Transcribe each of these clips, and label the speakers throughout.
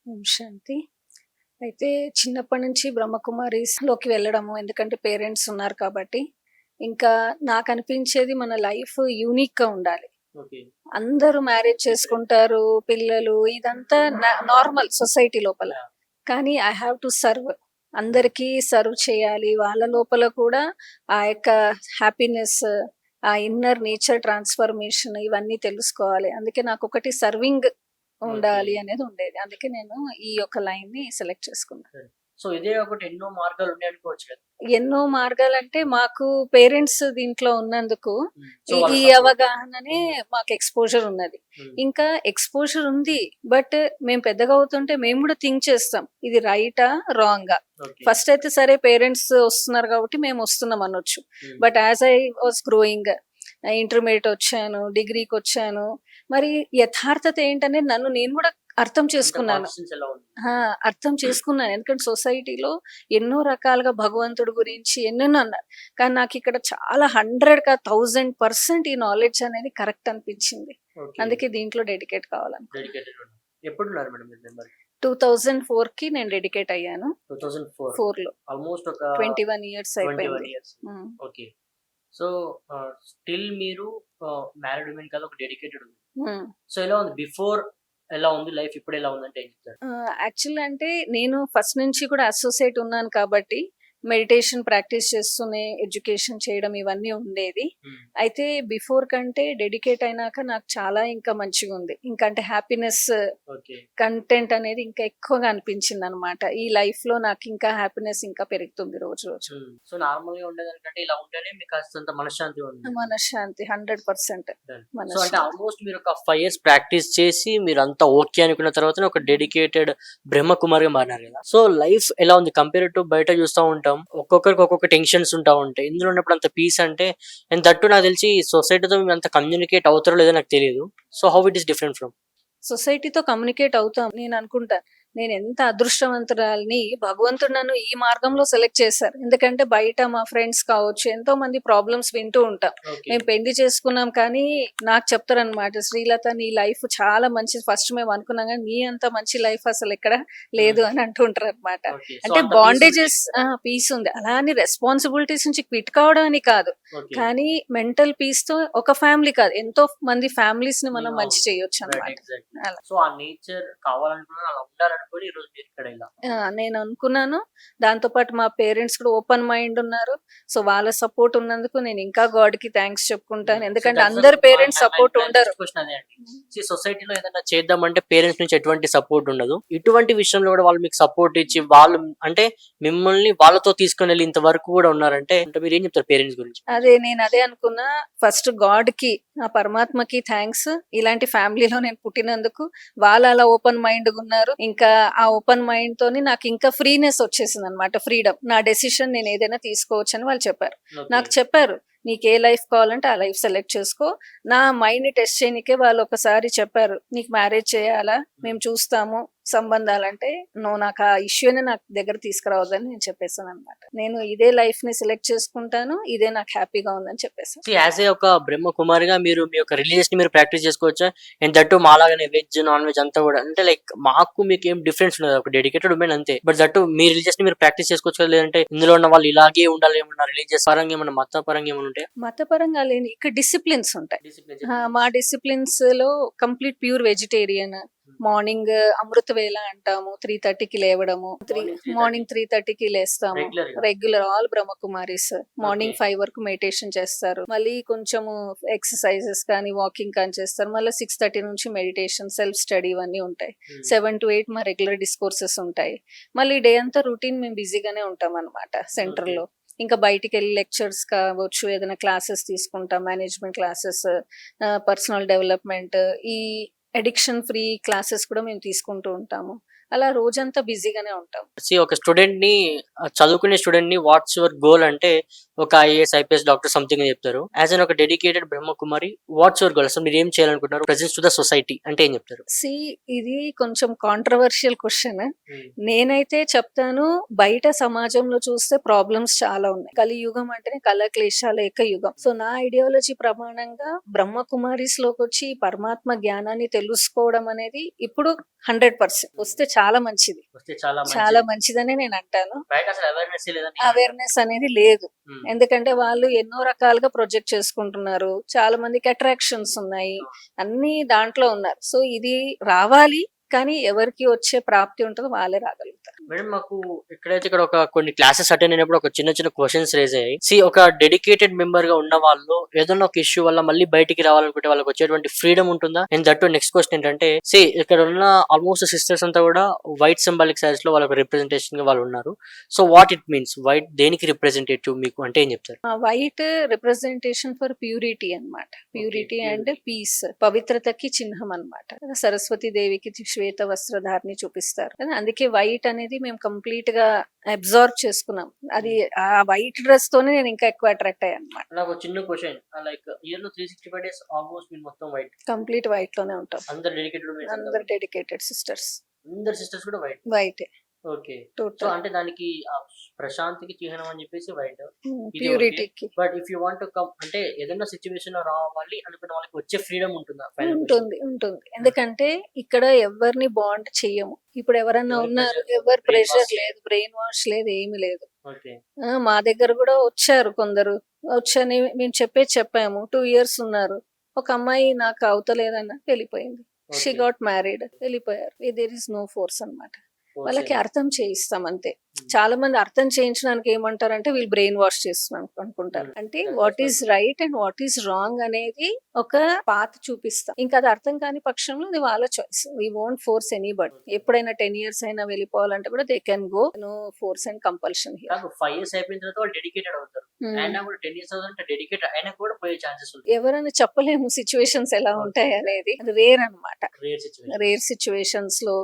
Speaker 1: ఓం శాంతి. అయితే చిన్నప్పటి నుంచి బ్రహ్మకుమారీస్‌లోకి వెళ్ళడము. ఎందుకంటే పేరెంట్స్ ఉన్నారు కాబట్టి. ఇంకా నాకనిపించేది మన లైఫ్ యూనిక్‌గా ఉండాలి.
Speaker 2: ఓకే.
Speaker 1: అందరూ మ్యారేజ్ చేసుకుంటారు. పిల్లలు ఇదంతా నార్మల్ సొసైటీ లోపల.
Speaker 2: యాహ్!
Speaker 1: కానీ ఐ హావ్ టు సర్వ్. అందరికీ సర్వ్ చేయాలి. వాళ్ళ లోపల కూడా ఆ యొక్క హ్యాపీనెస్, ఆ ఇన్నర్ నేచర్ ట్రాన్స్‌ఫర్మేషన్ ఇవన్నీ తెలుసుకోవాలి. అందుకే నాకొకటి సర్వింగ్
Speaker 2: ఓకే.
Speaker 1: ఉండాలి అనేది ఉండేది. అందుకే నేను ఈ యొక్క లైన్‌ని సెలెక్ట్ చేసుకున్నా.
Speaker 2: సరే. సో, ఇదే ఒకటి ఎన్నో మార్గాలున్నాయి అనుకోవచ్చు కదా!
Speaker 1: ఎన్నో మార్గాలంటే మాకు పేరెంట్స్ దీంట్లో ఉన్నందుకు
Speaker 2: సో,
Speaker 1: ఈ
Speaker 2: వాళ్ళ
Speaker 1: ఈ
Speaker 2: సపోర్ట్.
Speaker 1: అవగాహననే మాకు ఎక్స్‌పోజర్ ఉన్నది.
Speaker 2: హ్మ్.
Speaker 1: ఇంకా ఎక్స్‌పోజర్ ఉంది. బట్ మేము పెద్దగా అవుతుంటే మేము కూడా థింక్ చేస్తాం. ఇది రైటా? రాంగా?
Speaker 2: ఓకే.
Speaker 1: ఫస్ట్ అయితే సరే పేరెంట్స్ వస్తున్నారు కాబట్టి మేము వస్తున్నాం అనొచ్చు.
Speaker 2: Hmm.
Speaker 1: But as I was growing intermediate వచ్చాను, డిగ్రీకొచ్చాను. మరి యథార్థత ఏంటనేది నన్ను నేను కూడా అర్థం
Speaker 2: అంత
Speaker 1: చేసుకున్నాను.
Speaker 2: కాన్షియన్స్ ఎలా ఉంది?
Speaker 1: ఆ! అర్థం చేసుకున్నాను. ఎందుకంటే సొసైటీలో ఎన్నో రకాలుగా భగవంతుడి గురించి ఎన్నెన్నో అన్నారు. కానీ నాకిక్కడ చాలా 100కి 1000% ఈ నాలెడ్జ్ అనేది కరెక్ట్ అనిపించింది.
Speaker 2: ఓకే.
Speaker 1: అందుకే దీంట్లో డెడికేట్ కావాలనుకున్నా.
Speaker 2: డెడికేటెడ్ ఉన్నారు. ఎప్పుడున్నారు మేడం మీరు మెంబర్?
Speaker 1: 2004కి నేను డెడికేట్ అయ్యాను.
Speaker 2: 2004.
Speaker 1: 4లో
Speaker 2: ఆల్‌మోస్ట్ ఒక
Speaker 1: 21 ఇయర్స్
Speaker 2: 21
Speaker 1: అయిపోయింది.
Speaker 2: ఇయర్స్.
Speaker 1: హ్మ్.
Speaker 2: ఓకే. సో, స్టిల్ మీరు మ్యారీడ్ వుమెన్ కాదు, ఒక డెడికేటెడ్ వుమెన్.
Speaker 1: హ్మ్.
Speaker 2: సో, ఎలా ఉంది? బిఫోర్ ఎలా ఉంది? లైఫ్ ఇప్పుడు ఎలా ఉందంటే ఏం చెప్తారు?
Speaker 1: యాక్చువల్ అంటే నేను ఫస్ట్ నుంచి కూడా అసోసియేట్ ఉన్నాను కాబట్టి మెడిటేషన్ ప్రాక్టీస్ చేస్తూనే ఎడ్యుకేషన్ చేయడం ఇవన్నీ ఉండేది.
Speaker 2: హ్మ్.
Speaker 1: అయితే బిఫోర్ కంటే డెడికేట్ అయినాక నాకు చాలా ఇంకా మంచిగుంది. ఇంకా అంటే హ్యాపీనెస్
Speaker 2: ఓకే.
Speaker 1: కంటెంట్ అనేది ఇంకా ఎక్కువగా అనిపించిందనమాట. ఈ లైఫ్‌లో నాకింకా హ్యాపీనెస్ ఇంకా పెరుగుతుంది రోజు రోజు.
Speaker 2: హ్మ్. సో, నార్మల్‌గా ఉండేదానికంటే ఇలా ఉంటేనే మీకు కాస్తంత మనశ్శాంతిగా ఉంది.
Speaker 1: మనశ్శాంతి 100%
Speaker 2: డన్. సో, అంటే
Speaker 1: మనశ్శాంతి.
Speaker 2: ఆల్‌మోస్ట్ మీరొక 5 ఇయర్స్ ప్రాక్టీస్ చేసి మీరంతా ఓకే అనుకున్న తర్వాతనే ఒక డెడికేటెడ్ బ్రహ్మకుమారిగా మారినారు గదా! సో, లైఫ్ ఎలా ఉంది? కంపేర్ టు బయట చూస్తా ఉంటాం. ఒక్కొక్కరికి ఒక్కొక్క టెన్షన్స్ ఉంటా ఉంటాయి. ఇందులో ఉన్నప్పుడు అంత పీస్ అంటే అండ్ దట్ టూ నాకు తెలిసి సొసైటీతో అంత కమ్యూనికేట్ అవుతారో లేదో నాకు తెలీదు. So, how it is different from?
Speaker 1: సొసైటీతో కమ్యూనికేట్ అవుతాం. నేననుకుంటా. నేనెంత అదృష్టవంతురాలిని, భగవంతుడు నన్ను ఈ మార్గంలో సెలెక్ట్ చేశారు. ఎందుకంటే బయట మా ఫ్రెండ్స్ కావచ్చు, ఎంతో మంది ప్రాబ్లమ్స్ వింటూ ఉంటాం.
Speaker 2: ఓకే.
Speaker 1: మేము పెళ్లి చేసుకున్నాం కానీ, నాకు చెప్తారనమాట, "శ్రీలత నీ లైఫ్ చాలా మంచిది. ఫస్ట్ మేము అనుకున్నాం గానీ, నీ అంత మంచి లైఫ్ అసలెక్కడ లేదు"
Speaker 2: హ్మ్.
Speaker 1: అని అంటూ ఉంటారనమాట.
Speaker 2: ఓకే. సో,
Speaker 1: అంటే
Speaker 2: అంత పీస్ ఉంది.
Speaker 1: బాండేజెస్ పీస్ ఉంది. అలా అని రెస్పాన్సిబిలిటీస్ నుంచి క్విట్ కావడం అని కాదు.
Speaker 2: ఓకే.
Speaker 1: కానీ మెంటల్ పీస్‌తో ఒక ఫ్యామిలీ కాదు, ఎంతో మంది ఫ్యామిలీస్‌ని మనం
Speaker 2: అవును.
Speaker 1: మంచి
Speaker 2: రైట్.
Speaker 1: చేయొచ్చనమాట.
Speaker 2: ఎగ్జాక్ట్‌లీ.
Speaker 1: అలా.
Speaker 2: సో, ఆ నేచర్ కావాలనుకున్నారు, అలా ఉండాలనుకోని ఈరోజు మీరిక్కడ ఇలా.
Speaker 1: నేననుకున్నాను. దాంతో పాటు మా పేరెంట్స్ కూడా ఓపెన్ మైండ్ ఉన్నారు. సో, వాళ్ళ సపోర్ట్ ఉన్నందుకు నేను ఇంకా గాడ్‌కి థాంక్స్ చెప్పుకుంటాను.
Speaker 2: సో,
Speaker 1: ఎందుకంటే
Speaker 2: దట్స్
Speaker 1: అందరి పేరెంట్స్ సపోర్ట్
Speaker 2: మై
Speaker 1: ఉండరు.
Speaker 2: నెక్స్ట్ క్వెషన్ అదే అండి. సొసైటీలో ఏదైనా చేద్దామంటే పేరెంట్స్ నుంచి ఎటువంటి సపోర్ట్ ఉండదు. ఇటువంటి విషయంలో కూడా వాళ్ళు మీకు సపోర్ట్ ఇచ్చి వాళ్ళు అంటే మిమ్మల్ని వాళ్ళతో తీసుకొనెళ్ళి ఇంతవరకు కూడా ఉన్నారంటే అంటే మీరేం చెప్తారు పేరెంట్స్ గురించి?
Speaker 1: నేనదే అనుకున్నా. ఫస్ట్ గాడ్‌కి, ఆ పరమాత్మకి థాంక్స్. ఇలాంటి ఫ్యామిలీలో నేను పుట్టినందుకు. వాళ్ళు అలా ఓపెన్ మైండ్‌గున్నారు. ఇంకా ఆ ఓపెన్ మైండ్‌తోని నాకింకా ఫ్రీనెస్ వచ్చేసిందనమాట. ఫ్రీడమ్. నా డెసిషన్ నేనేదైనా తీసుకోవచ్చని వాళ్ళు చెప్పారు.
Speaker 2: ఓకే.
Speaker 1: నాకు చెప్పారు, "నీకే లైఫ్ కావాలంటే ఆ లైఫ్ సెలెక్ట్ చేసుకో." నా మైండ్‌ని టెస్ట్ చేయనీకే వాళ్ళొకసారి చెప్పారు, "నీకు మ్యారేజ్ చేయాలా? మేము చూస్తాము సంబంధాలంటే." నువ్వు నాకు ఆ ఇష్యూ‌ని నాకు దగ్గర తీసుకురావద్దని నేను చెప్పేసాననమాట. నేను ఇదే లైఫ్‌ని సెలెక్ట్ చేసుకుంటాను. ఇదే నాకు హ్యాపీగా ఉందని చెప్పేసా.
Speaker 2: యాస్ ఏ ఒక బ్రహ్మ కుమారిగా మీరు మీ యొక్క రిలీజియస్‌ని మీరు ప్రాక్టీస్ చేసుకోవచ్చా? అండ్ దట్ టూ మాలాగానే వెజ్, నాన్ వెజ్ అంతా కూడా అంటే లైక్ మాకు మీకేం డిఫరెన్స్ ఉండదు. ఒక డెడికేటెడ్ వుమెన్ అంతే. బట్ దట్ టూ మీ రిలీజియస్‌ని మీరు ప్రాక్టీస్ చేసుకోవచ్చు కదా! లేదంటే ఇందులో ఉన్న వాళ్ళు ఇలాగే ఉండాలి ఏమన్నా రిలీజియస్ పరంగా ఏమన్నా మత పరంగా ఏమన్నా ఉంటాయా?
Speaker 1: మతపరంగా లేని ఇక్కడ డిసిప్లిన్స్ ఉంటాయి.
Speaker 2: డిసిప్లిన్ చెప్పండి.
Speaker 1: మా డిసిప్లిన్స్‌లో కంప్లీట్ ప్యూర్ వెజిటేరియన్. మార్నింగ్ అమృత వేళ అంటాము. 3:30కి లేవడము. మార్నింగ్ 3:30కి లేస్తాము.
Speaker 2: రెగ్యులర్‌గా.
Speaker 1: Regular all Brahmakumaris. Morning
Speaker 2: okay.
Speaker 1: 5 వరకు మెడిటేషన్ చేస్తారు. మళ్ళీ కొంచెము ఎక్సర్‌సైజెస్ కానీ, వాకింగ్ కానీ చేస్తారు. మళ్ళీ 6:30 నుంచి మెడిటేషన్, సెల్ఫ్ స్టడీ ఇవన్నీ ఉంటాయి. 7-8 మా రెగ్యులర్ డిస్కోర్సెస్ ఉంటాయి. మళ్ళీ డే అంతా రొటీన్ మేము బిజీగానే ఉంటామనమాట సెంటర్‌లో. ఇంకా బయటికెళ్ళి లెక్చర్స్ కావచ్చు, ఏదైనా క్లాసెస్ తీసుకుంటాం. మేనేజ్మెంట్ క్లాసెస్, పర్సనల్ డెవలప్‌మెంట్, ఈ అడిక్షన్ ఫ్రీ క్లాసెస్ కూడా మేము తీసుకుంటూ ఉంటాము. అలా రోజంతా బిజీగానే ఉంటాం.
Speaker 2: ఒక స్టూడెంట్‌ని చదువుకునే స్టూడెంట్‌ని వాట్స్ యువర్ గోల్ అంటే ఒక ఐఏఎస్, ఐపీఎస్ డాక్టర్ సంథింగ్ అని చెప్తారు. యాస్ ఎన్ ఒక dedicated Brahma Kumari what's your goal? అసలు మీరేం చేయాలనుకుంటున్నారు? ప్రెజెన్స్ టు ద సొసైటీ అంటే ఏం చెప్తారు?
Speaker 1: ఇది కొంచెం కాంట్రోవర్షియల్ క్వెషన్.
Speaker 2: హ్మ్.
Speaker 1: నేనైతే చెప్తాను, బయట సమాజంలో చూస్తే ప్రాబ్లమ్స్ చాలా ఉన్నాయి. కలియుగం అంటేనే కలక్లేశాల యొక్క యుగం. సో, నా ఐడియాలజీ ప్రమాణంగా బ్రహ్మకుమారీస్‌లోకొచ్చి పరమాత్మ జ్ఞానాన్ని తెలుసుకోవడం అనేది ఇప్పుడు 100% వస్తే చాలా మంచిది.
Speaker 2: వస్తే చాలా
Speaker 1: చాలా
Speaker 2: మంచిది.
Speaker 1: మంచిదనే నేను అంటాను.
Speaker 2: బయట అసలు అవేర్‌నెస్ లేదని నేను అంటాను.
Speaker 1: అవేర్‌నెస్ అనేది లేదు.
Speaker 2: హ్మ్.
Speaker 1: ఎందుకంటే వాళ్ళు ఎన్నో రకాలుగా ప్రొజెక్ట్ చేసుకుంటున్నారు. చాలా మందికి అట్రాక్షన్స్ ఉన్నాయి. అన్నీ దాంట్లో ఉన్నారు. సో ఇది రావాలి. కానీ ఎవరికి వచ్చే ప్రాప్తి ఉంటదో వాళ్ళే రాగలుగుతారు.
Speaker 2: మేడం మాకు ఇక్కడ ఒక కొన్ని క్లాసెస్ అటెండ్ అయినప్పుడు ఒక చిన్న క్వెషన్స్ రైజ్ అయ్యాయి. ఒక డెడికేటెడ్ మెంబర్ గా ఉన్న వాళ్ళు ఏదైనా ఒక ఇష్యూ వల్ల మళ్ళీ బయటికి రావాలనుకుంటే వాళ్ళకి వచ్చేటువంటి ఫ్రీడమ్ ఉంటుందా? అండ్ దట్ నెక్స్ట్ క్వశ్చన్ ఏంటంటే ఇక్కడ ఉన్న ఆల్మోస్ట్ సిస్టర్స్ అంతా కూడా వైట్ సింబాలిక్ సైజ్ లో వాళ్ళకి రిప్రజెంటేషన్ గా వాళ్ళు ఉన్నారు. So what it means white దేనికి రిప్రజెంటేటివ్ మీకు అంటే ఏం చెప్తారు?
Speaker 1: వైట్ రిప్రజెంటేషన్ ఫర్ ప్యూరిటీ అన్నమాట. Purity and
Speaker 2: purity.
Speaker 1: పీస్, పవిత్రతకి చిహ్నం అన్నమాట. సరస్వతి దేవికి శ్వేత వస్త్రధారిని చూపిస్తారు కదా, అందుకే వైట్ అనేది మేము కంప్లీట్ గా అబ్జార్బ్ చేసుకున్నాం. అది ఆ వైట్ డ్రెస్ తోనే నేను ఇంకా ఎక్కువ అట్రాక్ట్ అయ్యాను అనమాట.
Speaker 2: నాకు ఒక చిన్న క్వశ్చన్ లైక్ ఇయర్ లో 365 డేస్ ఆల్మోస్ట్ మీరు మొత్తం వైట్
Speaker 1: కంప్లీట్ వైట్ లోనే ఉంటాం.
Speaker 2: అందరు డెడికేటెడ్
Speaker 1: అందరు డెడికేటెడ్ సిస్టర్స్
Speaker 2: అందరు సిస్టర్స్ కూడా వైట్.
Speaker 1: వైటే
Speaker 2: ఓకే. సో
Speaker 1: టోటల్
Speaker 2: అంటే దానికి ప్రశాంతికి చిహ్నం అని చెప్పేసి వైట్. ఇది
Speaker 1: ప్యూరిటీకి
Speaker 2: but if you want to come అంటే ఏదైనా సిచ్యువేషన్ లో రావాలి అనుకున్న వాళ్ళకి వచ్చే ఫ్రీడమ్ ఉంటుందా? Final question.
Speaker 1: ఉంటుంది ఉంటుంది. ఎందుకంటే ఇక్కడ ఎవరిని బాండ్ చెయ్యము. ఇప్పుడు ఎవరన్నా
Speaker 2: ఎవరి
Speaker 1: ఉన్నారు,
Speaker 2: pressure,
Speaker 1: ఎవరు
Speaker 2: brain
Speaker 1: ప్రెషర్
Speaker 2: wash.
Speaker 1: లేదు, బ్రెయిన్ వాష్ లేదు, ఏమి లేదు.
Speaker 2: ఓకే.
Speaker 1: మా దగ్గర కూడా వచ్చారు కొందరు. వచ్చని మేము చెప్పాము. 2 years ఉన్నారు. ఒక అమ్మాయి నాకు అవుతలేదన్న వెళ్ళిపోయింది. She
Speaker 2: Okay.
Speaker 1: గాట్ మ్యారీడ్, వెళ్ళిపోయారు. దేర్ ఇస్ నో ఫోర్స్ అన్నమాట.
Speaker 2: Force
Speaker 1: వాళ్ళకి
Speaker 2: ఏం-
Speaker 1: అర్థం చేయిస్తాం అంతే.
Speaker 2: Hmm.
Speaker 1: చాలా మంది అర్థం చేయించడానికి ఏమంటారంటే వీళ్ళు బ్రెయిన్ వాష్ చేస్తున్నాం అనుకుంటారు. అంటే
Speaker 2: That's
Speaker 1: what
Speaker 2: what
Speaker 1: is right and what is wrong అనేది ఒక పాత్ చూపిస్తాం. ఇంకా అది అర్థం కాని పక్షంలో అది వాళ్ళ choice. We won't force anybody. ఎప్పుడైనా 10 years అయినా వెళ్ళిపోవాలంటే కూడా they can go. No force and compulsion here.
Speaker 2: కాదు 5 years అయిపోయిన తర్వాత వాళ్ళు డెడికేటెడ్ అవుతారు. అయినా కూడా 10 years అవుతుంటే డెడికేటెడ్ అయినా కూడా పోయే ఛాన్సెస్ ఉంటాయి.
Speaker 1: ఎవరైనా చెప్పలేము సిచ్యువేషన్స్ ఎలా
Speaker 2: Okay.
Speaker 1: ఉంటాయి అనేది. అది రేర్ అన్నమాట.
Speaker 2: Rare situation.
Speaker 1: రేర్ సిచ్యువేషన్స్ లో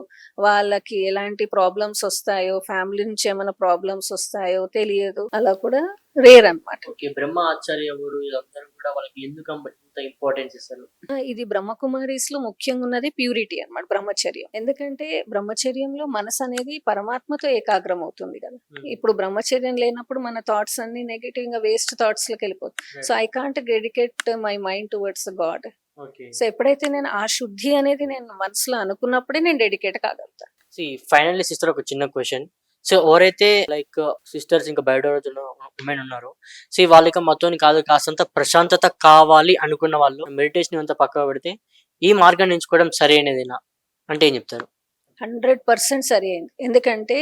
Speaker 1: వాళ్ళకి ఎలాంటి ప్రాబ్లమ్స్ వస్తాయో, ఫ్యామిలీ నుంచి ఏమైనా ప్రాబ్లమ్స్ వస్తాయో తెలియదు. అలా కూడా రేర్ అన్నమాట.
Speaker 2: ఓకే. బ్రహ్మ ఆచార్య ఎవరు వీళ్ళందరూ కూడా వాళ్ళకి ఎందుకు ఇంత ఇంపార్టెన్స్ ఇస్తారు?
Speaker 1: ఇది బ్రహ్మకుమారీస్ లో ముఖ్యంగా ఉన్నది ప్యూరిటీ అన్నమాట, బ్రహ్మచర్యం. ఎందుకంటే బ్రహ్మచర్యంలో మనసు అనేది పరమాత్మతో ఏకాగ్రం అవుతుంది కదా. ఇప్పుడు బ్రహ్మచర్యం లేనప్పుడు మన థాట్స్ అన్ని నెగటివ్ గా వేస్ట్ థాట్స్ లోకి వెళ్ళిపోతాయి. So I can't dedicate my mind towards God.
Speaker 2: Okay.
Speaker 1: So ఎప్పుడైతే నేను ఆ శుద్ధి అనేది నేను మనసులో అనుకున్నప్పుడే నేను డెడికేట్ కాగలుగుతాను.
Speaker 2: ఫైనల్లీ సిస్టర్ ఒక చిన్న క్వశ్చన్. ఎవరైతే లైక్ సిస్టర్స్ ఇంకా బయట ఉమెన్ ఉన్నారు, వాళ్ళకి మొత్తం కాదు కాస్తంత ప్రశాంతత కావాలి అనుకున్న వాళ్ళు మెడిటేషన్ అంతా పక్కన పెడితే ఈ మార్గాన్ని ఎంచుకోవడం సరైనదేనా అంటే ఏం చెప్తారు?
Speaker 1: 100% సరి అయింది. ఎందుకంటే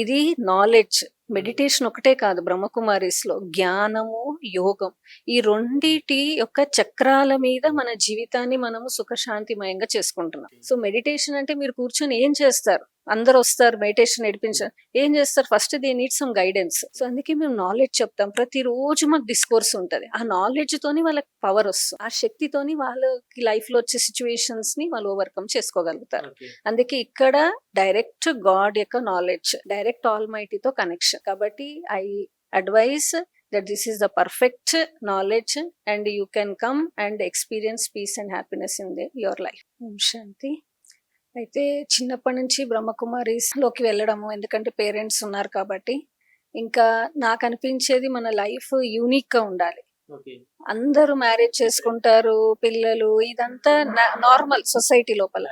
Speaker 1: ఇది నాలెడ్జ్. మెడిటేషన్ ఒకటే కాదు, బ్రహ్మకుమారీస్ లో జ్ఞానము, యోగం, ఈ రెండిటి యొక్క చక్రాల మీద మన జీవితాన్ని మనము సుఖశాంతిమయంగా చేసుకుంటున్నాం. సో మెడిటేషన్ అంటే మీరు కూర్చొని ఏం చేస్తారు? అందరు వస్తారు మెడిటేషన్ నేర్పించారు, ఏం చేస్తారు? First they need some guidance. So అందుకే మేము నాలెడ్జ్ చెప్తాం. ప్రతిరోజు మాకు డిస్కోర్స్ ఉంటది. ఆ నాలెడ్జ్ తోని వాళ్ళకి పవర్ వస్తుంది. ఆ శక్తితోని వాళ్ళకి లైఫ్ లో వచ్చే సిచ్యువేషన్స్ ని వాళ్ళు ఓవర్కమ్ చేసుకోగలుగుతారు. అందుకే ఇక్కడ డైరెక్ట్ గాడ్ యొక్క నాలెడ్జ్, డైరెక్ట్ ఆల్ మైటీతో కనెక్షన్. కాబట్టి I advise that this is the perfect knowledge and you can come and experience peace and happiness in your life. Om Shanti. అయితే చిన్నప్పటి నుంచి బ్రహ్మకుమారీస్ లోకి వెళ్ళడము, ఎందుకంటే పేరెంట్స్ ఉన్నారు కాబట్టి. ఇంకా నాకు అనిపించేది మన లైఫ్ యూనిక్ గా ఉండాలి.
Speaker 2: ఓకే.
Speaker 1: అందరూ మ్యారేజ్ చేసుకుంటారు, పిల్లలు, ఇదంతా నార్మల్ సొసైటీ లోపల.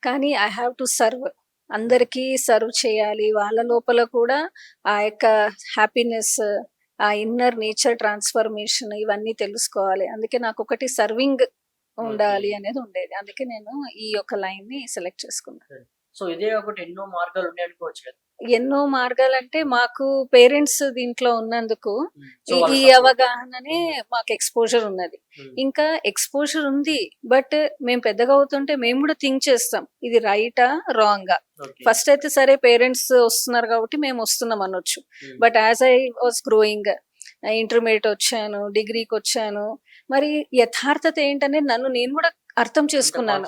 Speaker 1: కానీ ఐ హ్యావ్ టు సర్వ్, అందరికీ సర్వ్ చేయాలి. వాళ్ళ లోపల కూడా ఆ యొక్క హ్యాపీనెస్, ఆ ఇన్నర్ నేచర్ ట్రాన్స్ఫర్మేషన్ ఇవన్నీ తెలుసుకోవాలి. అందుకే నాకు ఒకటి సర్వింగ్ ఉండాలి అనేది ఉండేది. అందుకే నేను ఈ యొక్క లైన్ ని సెలెక్ట్ చేసుకున్నాను.
Speaker 2: సో ఇదే ఒకటి ఎన్నో మార్గాలు ఉన్నాయి అనుకోవచ్చు కదా.
Speaker 1: ఎన్నో మార్గాలంటే మాకు పేరెంట్స్ దీంట్లో ఉన్నందుకు
Speaker 2: సో
Speaker 1: ఈ అవగాహననే మాకు ఎక్స్పోజర్ ఉన్నది. ఇంకా ఎక్స్పోజర్ ఉంది, బట్ మేము పెద్దగా అవుతుంటే మేము కూడా థింక్ చేస్తాం ఇది రైటా రాంగా. ఫస్ట్ అయితే సరే పేరెంట్స్ వస్తున్నారు కాబట్టి మేము వస్తున్నాం అనొచ్చు. But as I was growing, intermediate వచ్చాను, డిగ్రీకి వచ్చాను, మరి యథార్థత ఏంటనేది నన్ను నేను కూడా అర్థం చేసుకున్నాను.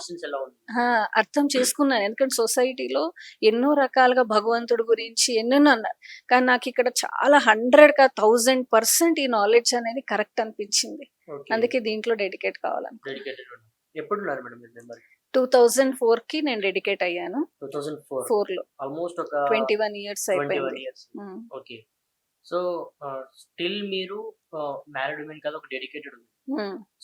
Speaker 1: ఎందుకంటే సొసైటీలో ఎన్నో రకాలుగా భగవంతుడి గురించి ఎన్నెన్నో అన్నారు, కానీ నాకు ఇక్కడ చాలా 100% ఈ నాలెడ్జ్ అనేది కరెక్ట్ అనిపించింది. అందుకే దీంట్లో డెడికేట్ కావాలనుకున్నాను. 2004 కి నేను డెడికేట్ అయ్యాను. 2004 లో
Speaker 2: ఆల్మోస్ట్ ఒక
Speaker 1: 21 years అయిపోయింది.
Speaker 2: ఓకే. సో స్టిల్ మీరు మ్యారీడ్ ఉమెన్ కదా, ఒక డెడికేటెడ్ ఉంది.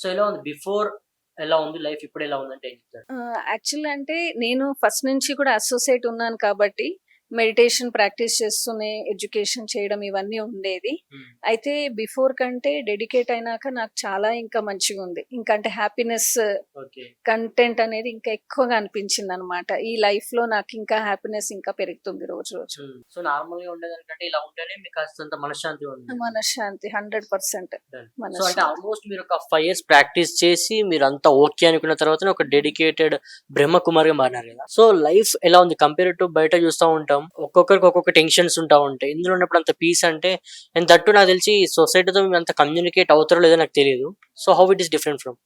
Speaker 2: సో ఎలా ఉంది బిఫోర్ ఎలా ఉంది లైఫ్ ఇప్పుడు ఎలా ఉందంటే ఏం చెప్తారు?
Speaker 1: యాక్చువల్ అంటే నేను ఫస్ట్ నుంచి కూడా అసోసియేట్ ఉన్నాను కాబట్టి మెడిటేషన్ ప్రాక్టీస్ చేస్తూనే ఎడ్యుకేషన్ చేయడం ఇవన్నీ ఉండేది. అయితే బిఫోర్ కంటే డెడికేట్ అయినాక నాకు చాలా ఇంకా మంచిగా ఉంది. ఇంకా అంటే హ్యాపీనెస్
Speaker 2: ఓకే.
Speaker 1: కంటెంట్ అనేది ఇంకా ఎక్కువగా అనిపించింది అనమాట. ఈ లైఫ్ లో నాకు ఇంకా హ్యాపీనెస్ ఇంకా పెరుగుతుంది రోజు రోజు.
Speaker 2: సో నార్మల్ గా ఉండేదానికంటే ఇలా ఉంటేనే మీకు కాస్తంత మనశ్శాంతి ఉంది.
Speaker 1: మనశ్శాంతి 100%
Speaker 2: సో అంటే
Speaker 1: మనశ్శాంతి.
Speaker 2: ఆల్మోస్ట్ మీరు ఒక 5 ఇయర్స్ ప్రాక్టీస్ చేసి మీరు అంతా ఓకే అనుకున్న తర్వాత ఒక డెడికేటెడ్ బ్రహ్మకుమారిగా మారినారు కదా. సో లైఫ్ ఎలా ఉంది కంపేర్ టు బయట చూస్తూ ఉంటాం, ఒక్కొక్కరికి ఒక్కొక్క టెన్షన్స్ ఉంటా ఉంటాయి. ఇందులో ఉన్నప్పుడు అంత పీస్ అంటే అండ్ దట్టు నాకు తెలిసి సొసైటీతో మీరు అంత కమ్యూనికేట్ అవుతారో లేదో నాకు తెలియదు. So how it is different from?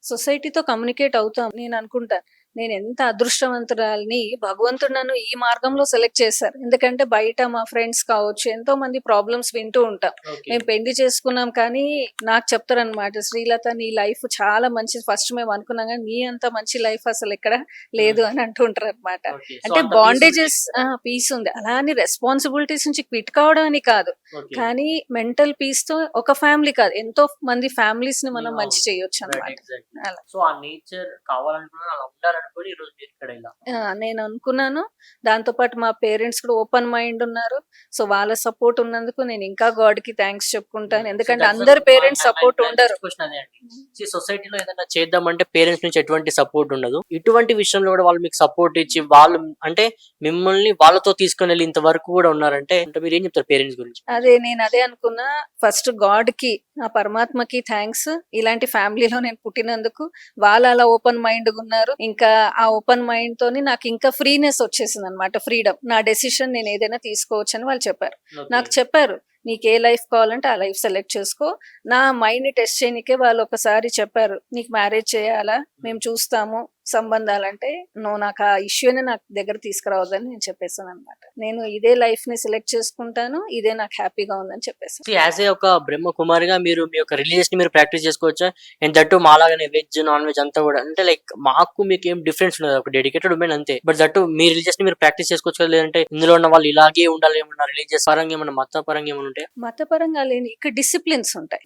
Speaker 1: సొసైటీతో కమ్యూనికేట్ అవుతాం. నేను అనుకుంటా నేను ఎంత అదృష్టవంతురాలిని, భగవంతుడు నన్ను ఈ మార్గంలో సెలెక్ట్ చేశారు. ఎందుకంటే బయట మా ఫ్రెండ్స్ కావచ్చు ఎంతో మంది ప్రాబ్లమ్స్ వింటూ ఉంటాం. మేము పెళ్లి చేసుకున్నాం కానీ నాకు చెప్తారనమాట, శ్రీలత నీ లైఫ్ చాలా మంచిది, ఫస్ట్ మేము అనుకున్నాం కానీ నీ అంత మంచి లైఫ్ అసలు ఎక్కడ లేదు అని అంటూ ఉంటారు అనమాట. అంటే బాండేజెస్ పీస్ ఉంది, అలా అని రెస్పాన్సిబిలిటీస్ నుంచి క్విట్ కావడం అని కాదు, కానీ మెంటల్ పీస్ తో ఒక ఫ్యామిలీ కాదు ఎంతో మంది ఫ్యామిలీస్ ని మనం మంచి చేయొచ్చు అనమాట. అలా
Speaker 2: సో ఆ నేచర్ కావాలనుకున్నా అలా ఉండాలనుకుని ఈ రోజు మీరు ఇక్కడ ఇలా
Speaker 1: నేను అనుకున్నాను. దాంతో పాటు మా పేరెంట్స్ కూడా ఓపెన్ మైండ్ ఉన్నారు. సో వాళ్ళ సపోర్ట్ ఉన్నందుకు నేను ఇంకా గాడ్ కి థ్యాంక్స్ చెప్పుకుంటాను. ఎందుకంటే అందరు పేరెంట్స్ సపోర్ట్ ఉండరు.
Speaker 2: సొసైటీలో ఏదైనా చేద్దామంటే పేరెంట్స్ నుంచి ఎటువంటి సపోర్ట్ ఉండదు. ఇటువంటి విషయంలో కూడా వాళ్ళు మీకు సపోర్ట్ ఇచ్చి వాళ్ళు అంటే మిమ్మల్ని వాళ్ళతో తీసుకుని వెళ్ళి ఇంతవరకు కూడా ఉన్నారంటే అంటే మీరు ఏం చెప్తారు పేరెంట్స్ గురించి?
Speaker 1: నేను అదే అనుకున్నా. ఫస్ట్ గాడ్ కి, ఆ పరమాత్మకి థ్యాంక్స్. ఇలాంటి ఫ్యామిలీలో నేను పుట్టినందుకు. వాళ్ళు అలా ఓపెన్ మైండ్ ఉన్నారు. ఇంకా ఆ ఓపెన్ మైండ్ తోని నాకు ఇంకా ఫ్రీనెస్ వచ్చేసింది అనమాట. ఫ్రీడమ్, నా డెసిషన్ నేను ఏదైనా తీసుకోవచ్చు అని వాళ్ళు చెప్పారు. నాకు చెప్పారు నీకు ఏ లైఫ్ కావాలంటే ఆ లైఫ్ సెలెక్ట్ చేసుకో. నా మైండ్ ని టెస్ట్ చేయనికే వాళ్ళు ఒకసారి చెప్పారు నీకు మ్యారేజ్ చేయాలా, మేము చూస్తాము సంబంధాలంటే నువ్వు నాకు ఆ ఇష్యూని నాకు దగ్గర తీసుకురావద్దని నేను చెప్పేసాను అనమాట. నేను ఇదే లైఫ్ ని సెలెక్ట్ చేసుకుంటాను, ఇదే నాకు హ్యాపీగా ఉందని చెప్పేసాను.
Speaker 2: యాజ్ ఏ ఒక బ్రహ్మకుమారిగా మీరు మీ యొక్క రిలీజియస్ ని మీరు ప్రాక్టీస్ చేసుకోవచ్చా? అండ్ దట్టు మాలాగానే వెజ్ నాన్ వెజ్ అంతా కూడా అంటే లైక్ మాకు మీకు ఏం డిఫరెన్స్ ఉండదు, ఒక డెడికేటెడ్ ఉమెన్ అంతే. బట్ దట్టు మీ రిలీజియస్ ని మీరు ప్రాక్టీస్ చేసుకోవచ్చు కదా, లేదంటే ఇందులో ఉన్న వాళ్ళు ఇలాగే ఉండాలి ఏమన్నా రిలీజియస్ పరంగా ఏమన్నా మత పరంగా ఏమన్నా ఉంటాయి?
Speaker 1: మతపరంగా లేని ఇక్కడ డిసిప్లిన్స్ ఉంటాయి.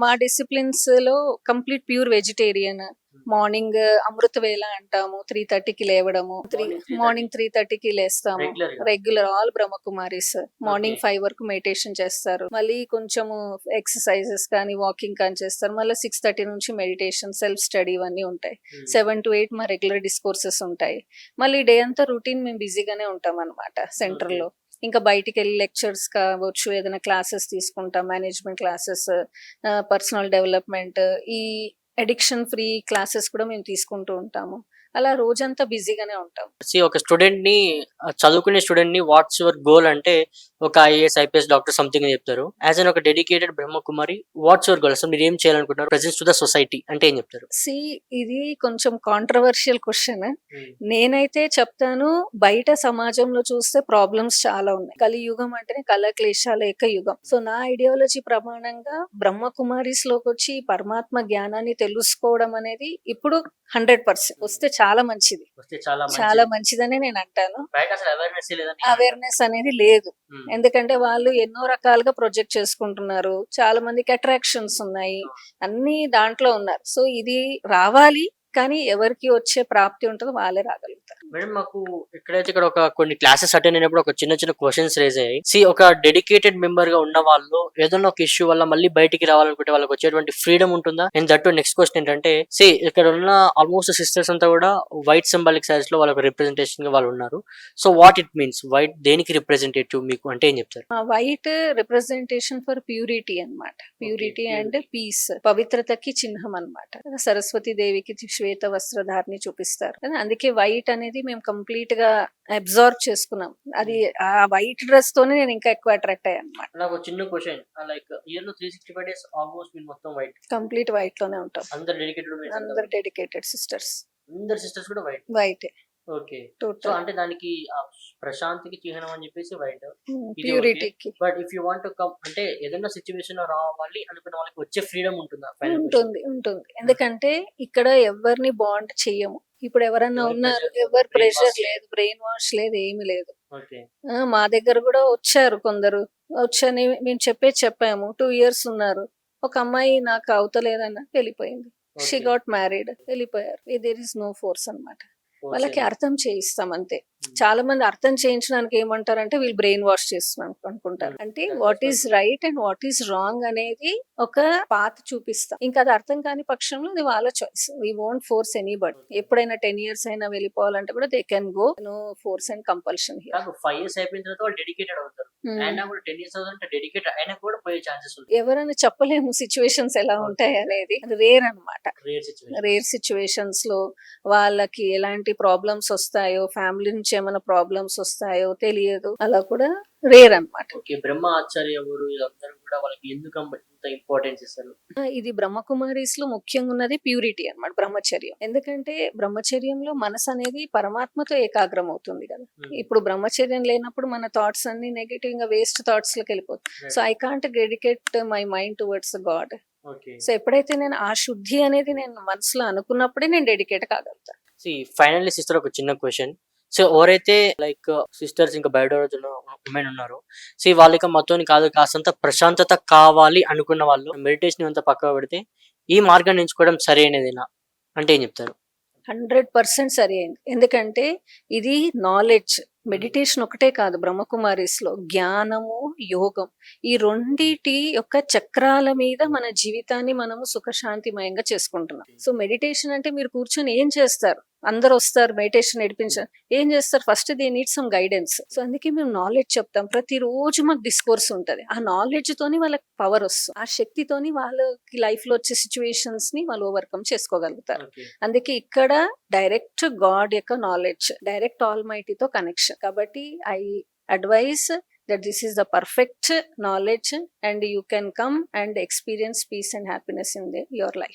Speaker 1: మా డిసిప్లిన్స్ లో కంప్లీట్ ప్యూర్ వెజిటేరియన్. మార్నింగ్ అమృత వేళ అంటాము, 3:30కి లేవడము. మార్నింగ్ 3:30కి లేస్తాము రెగ్యులర్. ఆల్ బ్రహ్మకుమారీస్ మార్నింగ్ 5 వరకు మెడిటేషన్ చేస్తారు. మళ్ళీ కొంచెము ఎక్సర్సైజెస్ కానీ వాకింగ్ కానీ చేస్తారు. మళ్ళీ 6:30 నుంచి మెడిటేషన్, సెల్ఫ్ స్టడీ ఇవన్నీ ఉంటాయి. 7 to 8 మా రెగ్యులర్ డిస్కోర్సెస్ ఉంటాయి. మళ్ళీ డే అంతా రొటీన్ మేము బిజీగానే ఉంటాం అనమాట సెంటర్ లో. ఇంకా బయటికి వెళ్ళి లెక్చర్స్ కావచ్చు, ఏదైనా క్లాసెస్ తీసుకుంటాం, మేనేజ్మెంట్ క్లాసెస్, పర్సనల్ డెవలప్మెంట్, ఈ అడిక్షన్ ఫ్రీ క్లాసెస్ కూడా మేము తీసుకుంటూ ఉంటాము. అలా రోజంతా బిజీగానే ఉంటాం.
Speaker 2: ఒక స్టూడెంట్ ని చదువుకునే స్టూడెంట్ ని వాట్స్ యువర్ గోల్ అంటే ఒక ఐఏఎస్ ఐపీఎస్ డాక్టర్ సంథింగ్ అని చెప్తారు. యాజ్ అన్ ఒక dedicated Brahma Kumari what's your goal, అసలు మీరు ఏం చేయాలనుకుంటున్నారు ప్రెజెంట్ టు ద సొసైటీ అంటే ఏం చెప్తారు?
Speaker 1: ఇది కొంచెం కాంట్రవర్షియల్ క్వశ్చన్. నేనైతే చెప్తాను, బయట సమాజంలో చూస్తే ప్రాబ్లమ్స్ చాలా ఉన్నాయి. కలియుగం అంటేనే కలక్లేశాల యొక్క యుగం. సో నా ఐడియాలజీ ప్రమాణంగా బ్రహ్మకుమారీస్ లోకి వచ్చి పరమాత్మ జ్ఞానాన్ని తెలుసుకోవడం అనేది ఇప్పుడు 100% వస్తే చాలా మంచిది, చాలా మంచిదని నేను అంటాను. అవేర్నెస్ అనేది లేదు. ఎందుకంటే వాళ్ళు ఎన్నో రకాలుగా ప్రొజెక్ట్ చేసుకుంటున్నారు. చాలా మందికి అట్రాక్షన్స్ ఉన్నాయి, అన్ని దాంట్లో ఉన్నారు. సో ఇది రావాలి, కానీ ఎవరికి వచ్చే ప్రాప్తి ఉంటుందో వాళ్ళే రాగలుగుతారు.
Speaker 2: మేడం మాకు ఎక్కడైతే ఇక్కడ ఒక కొన్ని క్లాసెస్ అటెండ్ అయినప్పుడు ఒక చిన్న చిన్న క్వశ్చన్స్ రేజ్ అయ్యాయి. ఒక డెడికేటెడ్ మెంబర్ గా ఉన్న వాళ్ళు ఏదైనా ఒక ఇష్యూ వల్ల మళ్ళీ బయటికి రావాలనుకుంటే వాళ్ళకి వచ్చేటువంటి ఫ్రీడమ్ ఉంటుందా? అండ్ దట్టు నెక్స్ట్ క్వశ్చన్ ఏంటంటే ఇక్కడ ఉన్న ఆల్మోస్ట్ సిస్టర్స్ అంతా కూడా వైట్ సింబాలిక్ సైజ్ లో వాళ్ళకి రిప్రజెంటేషన్ గా వాళ్ళు ఉన్నారు. So what it means white దేనికి రిప్రజెంటేటివ్ మీకు అంటే ఏం చెప్తారు?
Speaker 1: వైట్ రిప్రజెంటేషన్ ఫర్ ప్యూరిటీ అన్నమాట. ప్యూరిటీ అండ్ పీస్, పవిత్రతకి చిహ్నం అన్నమాట. సరస్వతి దేవికి శ్వేత వస్త్రధారిని చూపిస్తారు. అందుకే వైట్ అనేది మేము కంప్లీట్ గా అబ్జార్బ్ చేసుకున్నాం. అది ఆ వైట్ డ్రెస్ తోనే నేను ఇంకా ఎక్కువ అట్రాక్ట్ అయ్యాను అన్నమాట.
Speaker 2: నాకు చిన్న క్వశ్చన్, లైక్ ఇయర్ లో 365 డేస్ ఆల్మోస్ట్ మీరు మొత్తం వైట్,
Speaker 1: కంప్లీట్ వైట్ లోనే ఉంటాం. అందరు డెడికేటెడ్ సిస్టర్స్,
Speaker 2: అందరు సిస్టర్స్ కూడా
Speaker 1: వైట్.
Speaker 2: ఓకే. సో అంటే దానికి ప్రశాంతికి చిహ్నం అని చెప్పేసి వైట్,
Speaker 1: ప్యూరిటీకి.
Speaker 2: But if you want to come అంటే ఏదైనా సిచ్యువేషన్ లో రావాలి అనుకున్న వాళ్ళకి వచ్చే ఫ్రీడమ్ ఉంటుందా?
Speaker 1: ఉంటుంది. ఎందుకంటే ఇక్కడ ఎవరిని బాండ్ చెయ్యము. ఇప్పుడు ఎవరన్నా ఉన్నారు, ఎవరు ప్రెషర్ లేదు, బ్రెయిన్ వాష్ లేదు, ఏమి లేదు. మా దగ్గర కూడా వచ్చారు కొందరు. వచ్చని మేము చెప్పాము. 2 years ఉన్నారు. ఒక అమ్మాయి నాకు అవుతలేదన్న వెళ్ళిపోయింది. షీ గాట్ మ్యారీడ్, వెళ్ళిపోయారు. దేర్ ఇస్ నో ఫోర్స్ అన్నమాట. వాళ్ళకి అర్థం చేయిస్తాం అంతే. చాలా మంది అర్థం చేయించడానికి ఏమంటారంటే వీళ్ళు బ్రెయిన్ వాష్ చేస్తున్నాం అనుకుంటారు. అంటే what is right and what is wrong అనేది ఒక పాత్ చూపిస్తాం. ఇంకా అది అర్థం కాని పక్షంలో అది వాళ్ళ choice. We won't force anybody. ఎప్పుడైనా 10 years అయినా వెళ్ళిపోవాలంటే కూడా they can go. No force and compulsion here.
Speaker 2: కాదు 5 years అయిపోయిన తర్వాత వాళ్ళు డెడికేటెడ్ అవుతారు. అయినా కూడా 10 years అవుతుంటే డెడికేటెడ్ అయినా కూడా పోయే ఛాన్సెస్ ఉంటాయి.
Speaker 1: ఎవరైనా చెప్పలేము సిచ్యువేషన్స్ ఎలా ఉంటాయి అనేది. అది రేర్ అన్నమాట.
Speaker 2: Rare situation.
Speaker 1: రేర్ సిచ్యువేషన్స్ లో వాళ్ళకి ఎలాంటి ప్రాబ్లమ్స్ వస్తాయో, ఫ్యామిలీ నుంచి ఏమైనా ప్రాబ్లమ్స్ వస్తాయో తెలియదు. అలా కూడా రేర్ అన్నమాట.
Speaker 2: ఓకే. బ్రహ్మ ఆచార్య ఎవరు వీళ్ళందరూ కూడా వాళ్ళకి ఎందుకు ఇంత ఇంపార్టెన్స్ ఇస్తారు?
Speaker 1: ఇది బ్రహ్మకుమారీస్ లో ముఖ్యంగా ఉన్నది ప్యూరిటీ అన్నమాట, బ్రహ్మచర్యం. ఎందుకంటే బ్రహ్మచర్యంలో మనసు అనేది పరమాత్మతో ఏకాగ్రం అవుతుంది కదా. ఇప్పుడు బ్రహ్మచర్యం లేనప్పుడు మన థాట్స్ అన్ని నెగటివ్ గా వేస్ట్ థాట్స్ లోకి వెళ్ళిపోతాయి. So I can't dedicate my mind towards God.
Speaker 2: Okay.
Speaker 1: So ఎప్పుడైతే నేను ఆ శుద్ధి అనేది నేను మనసులో అనుకున్నప్పుడే నేను డెడికేట్ కాగలుగుతాను.
Speaker 2: ఫైనల్లీ సిస్టర్ ఒక చిన్న క్వశ్చన్. సో ఎవరైతే లైక్ సిస్టర్స్ ఇంకా బయట ఉమెన్ ఉన్నారు, సో వాళ్ళకి మొత్తం కాదు కాస్తంత ప్రశాంతత కావాలి అనుకున్న వాళ్ళు మెడిటేషన్ అంతా పక్కన పెడితే ఈ మార్గాన్ని ఎంచుకోవడం సరైనదేనా అంటే ఏం చెప్తారు?
Speaker 1: 100% సరి అయింది. ఎందుకంటే ఇది నాలెడ్జ్. మెడిటేషన్ ఒకటే కాదు, బ్రహ్మకుమారీస్ లో జ్ఞానము, యోగం, ఈ రెండిటి యొక్క చక్రాల మీద మన జీవితాన్ని మనము సుఖశాంతిమయంగా చేసుకుంటున్నాం. సో మెడిటేషన్ అంటే మీరు కూర్చొని ఏం చేస్తారు? అందరు వస్తారు మెడిటేషన్ నేర్పించారు, ఏం చేస్తారు? First they need some guidance. So అందుకే మేము నాలెడ్జ్ చెప్తాం. ప్రతిరోజు మాకు డిస్కోర్స్ ఉంటది. ఆ నాలెడ్జ్ తోని వాళ్ళకి పవర్ వస్తుంది. ఆ శక్తితోని వాళ్ళకి లైఫ్ లో వచ్చే సిచ్యువేషన్స్ ని వాళ్ళు ఓవర్కమ్ చేసుకోగలుగుతారు. అందుకే ఇక్కడ డైరెక్ట్ గాడ్ యొక్క నాలెడ్జ్, డైరెక్ట్ ఆల్ మైటీతో కనెక్షన్. కాబట్టి I advise that this is the perfect knowledge and you can come and experience peace and happiness in your life.